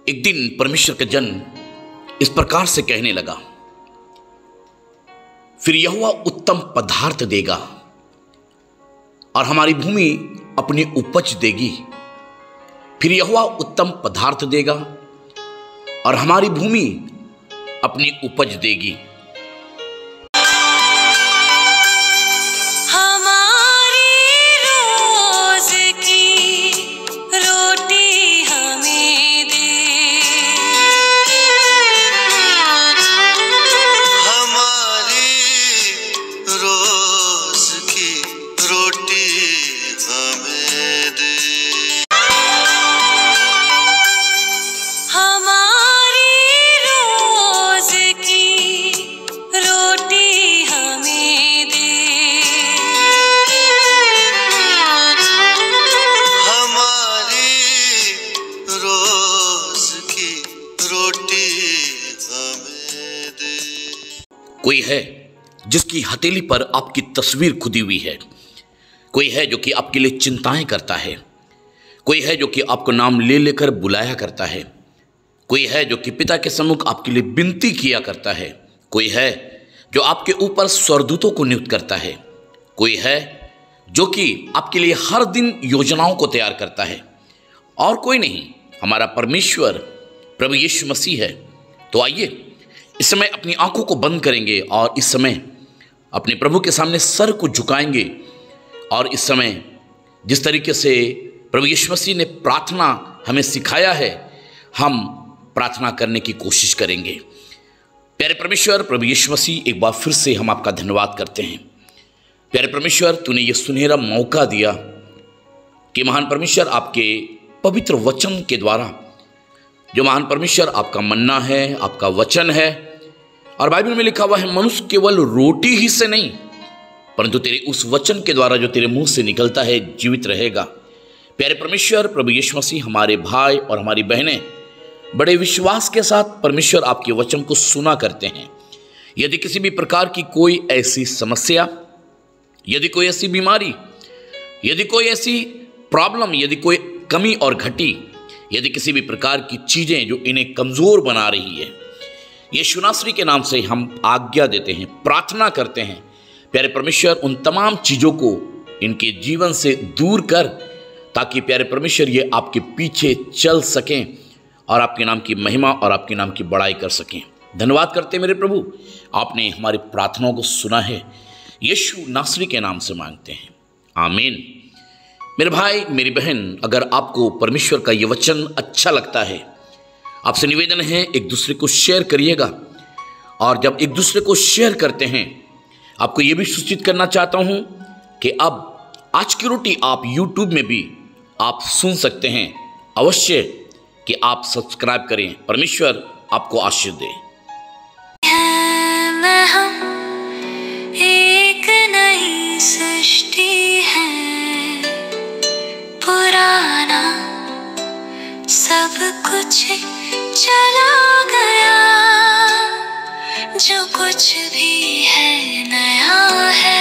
एक दिन परमेश्वर का जन इस प्रकार से कहने लगा, फिर यहोवा उत्तम पदार्थ देगा और हमारी भूमि अपनी उपज देगी। फिर यहोवा उत्तम पदार्थ देगा और हमारी भूमि अपनी उपज देगी। कोई है जिसकी हथेली पर आपकी तस्वीर खुदी हुई है। कोई है जो कि आपके लिए चिंताएं करता है। कोई है जो कि आपको नाम ले लेकर बुलाया करता है। कोई है जो कि पिता के सम्मुख आपके लिए विनती किया करता है। कोई है जो आपके ऊपर स्वर्गदूतों को नियुक्त करता है। कोई है जो कि आपके लिए हर दिन योजनाओं को तैयार करता है। और कोई नहीं, हमारा परमेश्वर प्रभु यीशु मसीह है। तो आइए इस समय अपनी आंखों को बंद करेंगे और इस समय अपने प्रभु के सामने सर को झुकाएंगे और इस समय जिस तरीके से प्रभु यीशु मसीह ने प्रार्थना हमें सिखाया है, हम प्रार्थना करने की कोशिश करेंगे। प्यारे परमेश्वर प्रभु यीशु मसीह, एक बार फिर से हम आपका धन्यवाद करते हैं। प्यारे परमेश्वर, तूने ये सुनहरा मौका दिया कि महान परमेश्वर आपके पवित्र वचन के द्वारा, जो महान परमेश्वर आपका मन्ना है, आपका वचन है, और बाइबल में लिखा हुआ है मनुष्य केवल रोटी ही से नहीं परंतु तेरे उस वचन के द्वारा जो तेरे मुंह से निकलता है जीवित रहेगा। प्यारे परमेश्वर प्रभु यीशु मसीह, हमारे भाई और हमारी बहनें बड़े विश्वास के साथ परमेश्वर आपके वचन को सुना करते हैं। यदि किसी भी प्रकार की कोई ऐसी समस्या, यदि कोई ऐसी बीमारी, यदि कोई ऐसी प्रॉब्लम, यदि कोई कमी और घटी, यदि किसी भी प्रकार की चीजें जो इन्हें कमजोर बना रही है, यीशु नासरी के नाम से हम आज्ञा देते हैं, प्रार्थना करते हैं। प्यारे परमेश्वर, उन तमाम चीजों को इनके जीवन से दूर कर, ताकि प्यारे परमेश्वर ये आपके पीछे चल सकें और आपके नाम की महिमा और आपके नाम की बड़ाई कर सकें। धन्यवाद करते हैं मेरे प्रभु, आपने हमारी प्रार्थनाओं को सुना है। यीशु नासरी के नाम से मांगते हैं, आमीन। मेरे भाई मेरी बहन, अगर आपको परमेश्वर का ये वचन अच्छा लगता है, आपसे निवेदन है एक दूसरे को शेयर करिएगा। और जब एक दूसरे को शेयर करते हैं, आपको ये भी सूचित करना चाहता हूं कि अब आज की रोटी आप YouTube में भी आप सुन सकते हैं। अवश्य कि आप सब्सक्राइब करें। परमेश्वर आपको आशीष दे। एक नई सृष्टि है, पुराना सब कुछ चला गया, जो कुछ भी है नया है।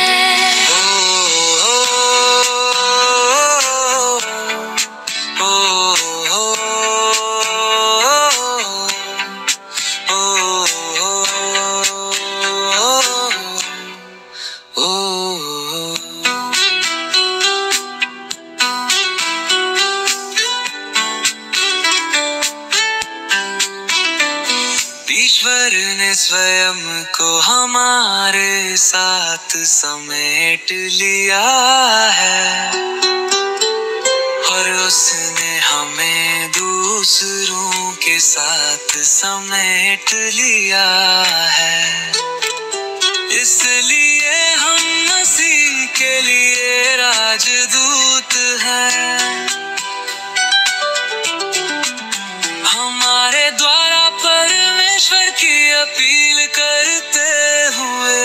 ईश्वर ने स्वयं को हमारे साथ समेट लिया है और उसने हमें दूसरों के साथ समेट लिया है। इसलिए हम मसीह के लिए राजदूत हैं। हमारे द्वारा परमेश्वर की अपील करते हुए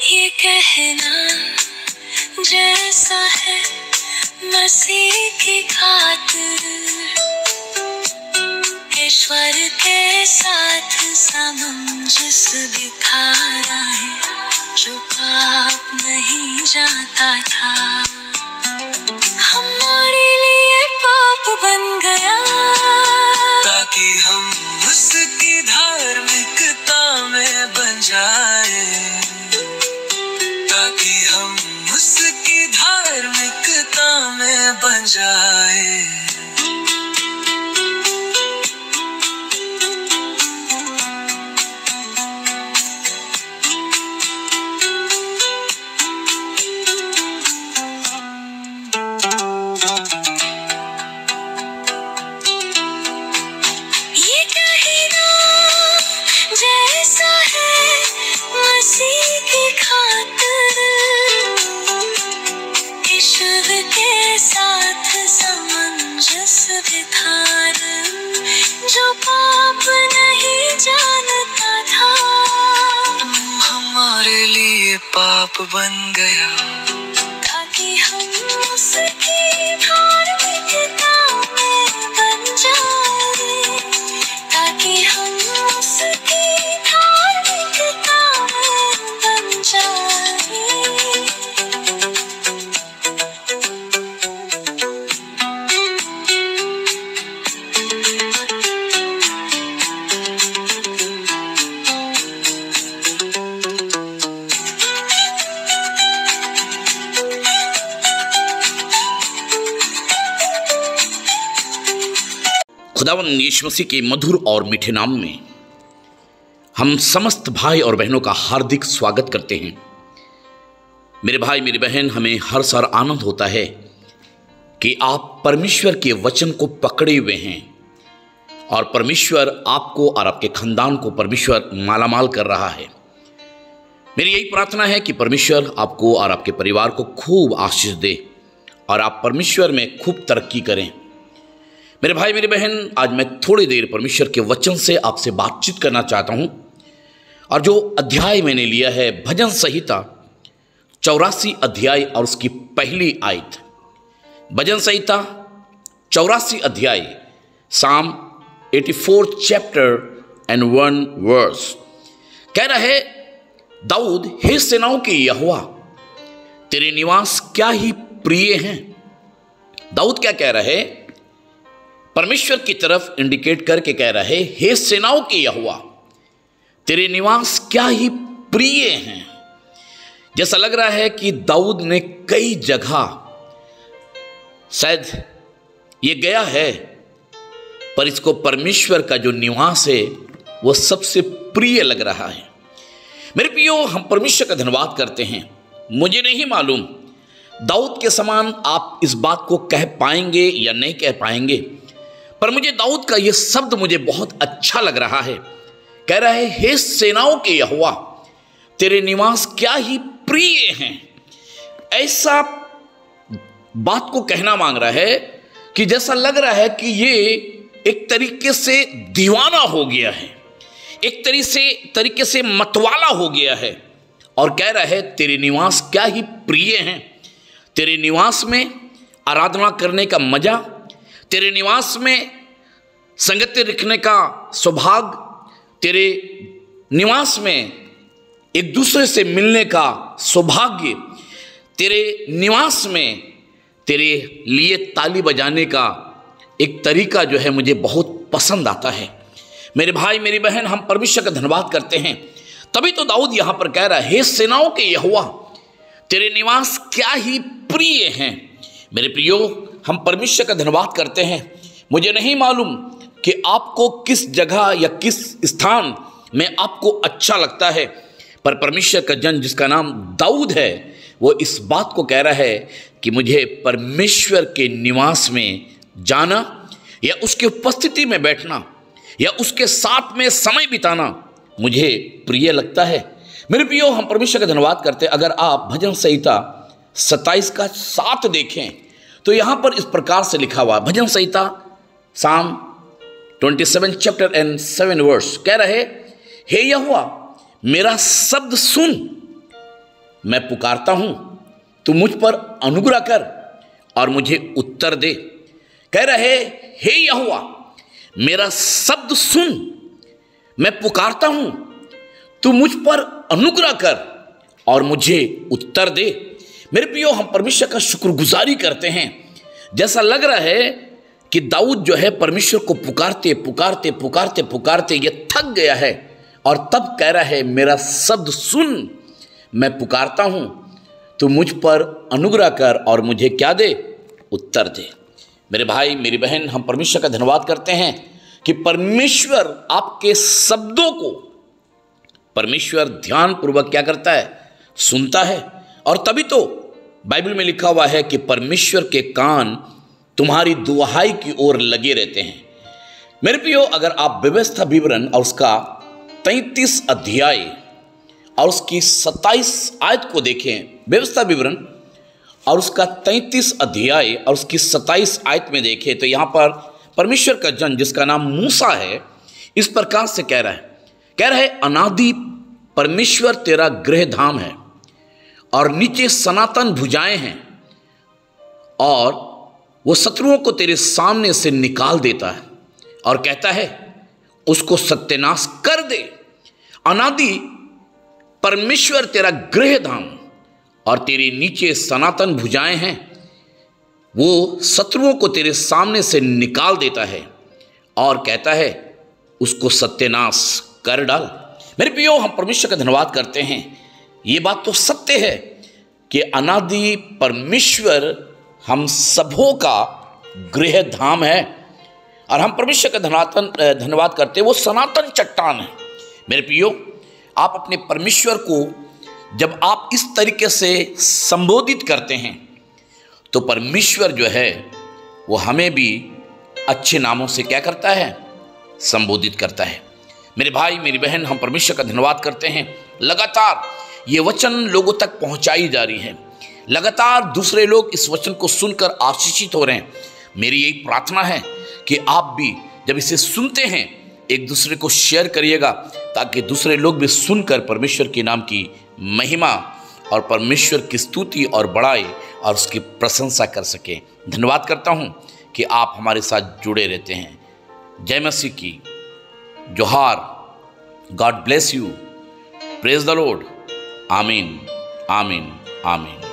ये कहना जैसा है मसीह की खातिर स्वर के साथ सामंजस दिखाया है, जो पाप नहीं जाता था हमारे लिए पाप बन गया, ताकि हम उसकी धार्मिकता में बन जाए, ताकि हम उसकी धार्मिकता में बन जाए। जो पाप नहीं जानता था, हमारे लिए पाप बन गया, ताकि हम उसकी धार्मिकता में बन जाए, ताकि हम उसकी धार्मिकता में बन जाए। खुदावंद यीशु मसीह के मधुर और मीठे नाम में हम समस्त भाई और बहनों का हार्दिक स्वागत करते हैं। मेरे भाई मेरी बहन, हमें हर साल आनंद होता है कि आप परमेश्वर के वचन को पकड़े हुए हैं और परमेश्वर आपको और आपके खानदान को परमेश्वर मालामाल कर रहा है। मेरी यही प्रार्थना है कि परमेश्वर आपको और आपके परिवार को खूब आशीष दे और आप परमेश्वर में खूब तरक्की करें। मेरे भाई मेरी बहन, आज मैं थोड़ी देर परमेश्वर के वचन से आपसे बातचीत करना चाहता हूं और जो अध्याय मैंने लिया है भजन संहिता 84 अध्याय और उसकी पहली आयत। भजन संहिता 84 अध्याय, साम 84 चैप्टर एंड 1 वर्स कह रहा है, दाऊद, हे सेनाओं के यहोवा, तेरे निवास क्या ही प्रिय हैं। दाऊद क्या कह रहा है? परमेश्वर की तरफ इंडिकेट करके कह रहा है, हे सेनाओं के यहोवा, तेरे निवास क्या ही प्रिय हैं। जैसा लग रहा है कि दाऊद ने कई जगह शायद ये गया है, पर इसको परमेश्वर का जो निवास है वो सबसे प्रिय लग रहा है। मेरे प्रियो, हम परमेश्वर का धन्यवाद करते हैं। मुझे नहीं मालूम दाऊद के समान आप इस बात को कह पाएंगे या नहीं कह पाएंगे, पर मुझे दाऊद का यह शब्द मुझे बहुत अच्छा लग रहा है। कह रहा है, हे सेनाओं के यहोवा, तेरे निवास क्या ही प्रिय हैं। ऐसा बात को कहना मांग रहा है कि जैसा लग रहा है कि ये एक तरीके से दीवाना हो गया है, एक तरीके से मतवाला हो गया है और कह रहा है, तेरे निवास क्या ही प्रिय हैं। तेरे निवास में आराधना करने का मजा, तेरे निवास में संगति रखने का सौभाग्य, तेरे निवास में एक दूसरे से मिलने का सौभाग्य, तेरे निवास में तेरे लिए ताली बजाने का एक तरीका जो है मुझे बहुत पसंद आता है। मेरे भाई मेरी बहन, हम परमेश्वर का धन्यवाद करते हैं। तभी तो दाऊद यहां पर कह रहा है, हे सेनाओं के यहोवा, तेरे निवास क्या ही प्रिय हैं। मेरे प्रियो, हम परमेश्वर का धन्यवाद करते हैं। मुझे नहीं मालूम कि आपको किस जगह या किस स्थान में आपको अच्छा लगता है, पर परमेश्वर का जन जिसका नाम दाऊद है वो इस बात को कह रहा है कि मुझे परमेश्वर के निवास में जाना या उसकी उपस्थिति में बैठना या उसके साथ में समय बिताना मुझे प्रिय लगता है। मेरे प्रियो, हम परमेश्वर का धन्यवाद करते हैं। अगर आप भजन संहिता 27 का 7 देखें तो यहाँ पर इस प्रकार से लिखा हुआ, भजन संहिता साम 27 चैप्टर एंड 7 वर्स कह रहे, हे यहोवा, मेरा शब्द सुन, मैं पुकारता हूं, तू मुझ पर अनुग्रह कर और मुझे उत्तर दे। कह रहे, हे यहोवा, मेरा शब्द सुन, मैं पुकारता हूं, तू मुझ पर अनुग्रह कर और मुझे उत्तर दे। मेरे प्रियो, हम परमेश्वर का शुक्रगुजारी करते हैं। जैसा लग रहा है कि दाऊद जो है परमेश्वर को पुकारते पुकारते पुकारते पुकारते ये थक गया है और तब कह रहा है मेरा शब्द सुन, मैं पुकारता हूं, तू मुझ पर अनुग्रह कर और मुझे क्या दे, उत्तर दे। मेरे भाई मेरी बहन, हम परमेश्वर का धन्यवाद करते हैं कि परमेश्वर आपके शब्दों को परमेश्वर ध्यानपूर्वक क्या करता है, सुनता है। और तभी तो बाइबल में लिखा हुआ है कि परमेश्वर के कान तुम्हारी दुहाई की ओर लगे रहते हैं। मेरे प्रियो, अगर आप व्यवस्था विवरण और उसका 33 अध्याय और उसकी 27 आयत को देखें, व्यवस्था विवरण और उसका 33 अध्याय और उसकी 27 आयत में देखें, तो यहाँ पर परमेश्वर का जन जिसका नाम मूसा है, इस प्रकार से कह रहा है अनादि परमेश्वर तेरा गृह धाम है और नीचे सनातन भुजाएं हैं और वो शत्रुओं को तेरे सामने से निकाल देता है और कहता है उसको सत्यानाश कर दे। अनादि परमेश्वर तेरा गृह धाम और तेरे नीचे सनातन भुजाएं हैं, वो शत्रुओं को तेरे सामने से निकाल देता है और कहता है उसको सत्यानाश कर डाल। मेरे प्रियो, हम परमेश्वर का धन्यवाद करते हैं। ये बात तो सत्य है कि अनादि परमेश्वर हम सबों का गृह धाम है और हम परमेश्वर का धन्यवाद करते हैं, वो सनातन चट्टान है। मेरे प्रियो, आप अपने परमेश्वर को जब आप इस तरीके से संबोधित करते हैं तो परमेश्वर जो है वो हमें भी अच्छे नामों से क्या करता है, संबोधित करता है। मेरे भाई मेरी बहन, हम परमेश्वर का धन्यवाद करते हैं। लगातार ये वचन लोगों तक पहुंचाई जा रही है, लगातार दूसरे लोग इस वचन को सुनकर आशीषित हो रहे हैं। मेरी यही प्रार्थना है कि आप भी जब इसे सुनते हैं एक दूसरे को शेयर करिएगा ताकि दूसरे लोग भी सुनकर परमेश्वर के नाम की महिमा और परमेश्वर की स्तुति और बड़ाई और उसकी प्रशंसा कर सकें। धन्यवाद करता हूं कि आप हमारे साथ जुड़े रहते हैं। जय मसीह की, जोहार, God bless you, praise the Lord, आमीन आमीन आमीन।